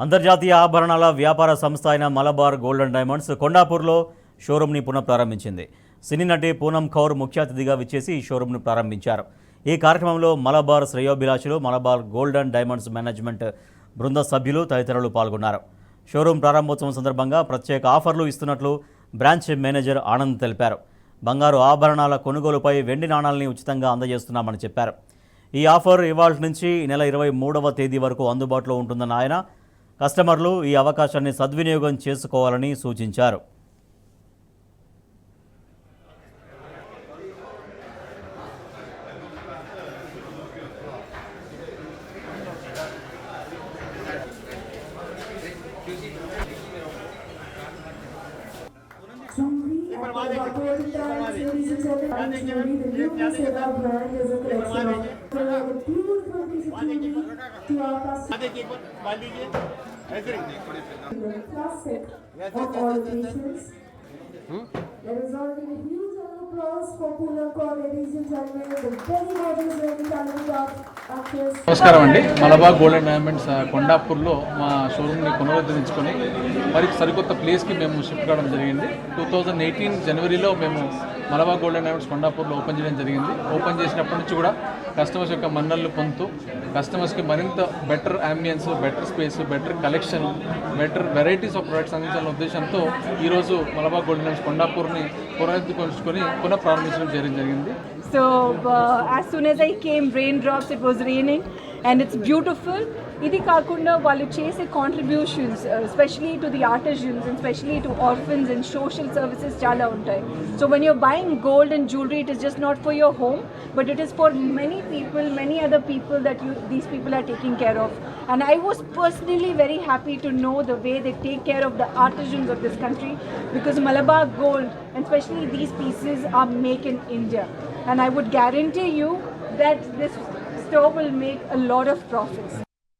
అంతర్జాతీయ ఆభరణాల వ్యాపార సంస్థ అయిన మలబార్ గోల్డ్ అండ్ డైమండ్స్ కొండాపూర్లో షోరూమ్ని పునఃప్రారంభించింది. సినీ నటి పూనం కౌర్ ముఖ్య అతిథిగా విచ్చేసి ఈ షోరూమ్ను ప్రారంభించారు. ఈ కార్యక్రమంలో మలబార్ శ్రేయోభిలాషులు, Malabar gold and diamonds management బృంద సభ్యులు తదితరులు పాల్గొన్నారు. షోరూమ్ ప్రారంభోత్సవం సందర్భంగా ప్రత్యేక ఆఫర్లు ఇస్తున్నట్లు బ్రాంచ్ మేనేజర్ ఆనంద్ తెలిపారు. బంగారు ఆభరణాల కొనుగోలుపై వెండి నాణాలని ఉచితంగా అందజేస్తున్నామని చెప్పారు. ఈ ఆఫర్ ఇవాళ నుంచి ఈ నెల 23వ తేదీ వరకు అందుబాటులో ఉంటుందన్న ఆయన కస్టమర్లు ఈ అవకాశాన్ని సద్వినియోగం చేసుకోవాలని సూచించారు. There is already a huge applause for Poonam Kaur, ladies and gentlemen, the very gorgeous, very talented actress. నమస్కారం అండి. మలబార్ గోల్డ్ అండ్ డైమండ్స్ కొండాపూర్లో మా షోరూమ్ని పునరుద్ధరించుకొని మరి సరికొత్త ప్లేస్కి మేము షిఫ్ట్ కావడం జరిగింది. 2018 జనవరిలో మేము మలబార్ గోల్డ్ అండ్ డైమండ్స్ కొండాపూర్లో ఓపెన్ చేయడం జరిగింది. ఓపెన్ చేసినప్పటి నుంచి కూడా కస్టమర్స్ యొక్క మన్ననలు పొందుతూ కస్టమర్స్కి మరింత better ambience, better space, better collection, better varieties of products అందించాలనే ఉద్దేశంతో ఈరోజు మలబార్ గోల్డ్ అండ్ డైమండ్స్ కొండాపూర్ని పునరుద్ధరించుకొని పునః ప్రారంభించడం జరిగింది. So as soon as I came, raindrops, it was raining and it's beautiful. Idi kaakunda vallu chese contributions, especially to the artisans and especially to orphans and social services chala untayi. So when you're buying gold and jewelry, it is just not for your home, but it is for many people, many other people that these people are taking care of. And I was personally very happy to know the way they take care of the artisans of this country, because Malabar Gold and especially these pieces are made in India. And I would guarantee you that this store will make a lot of profits.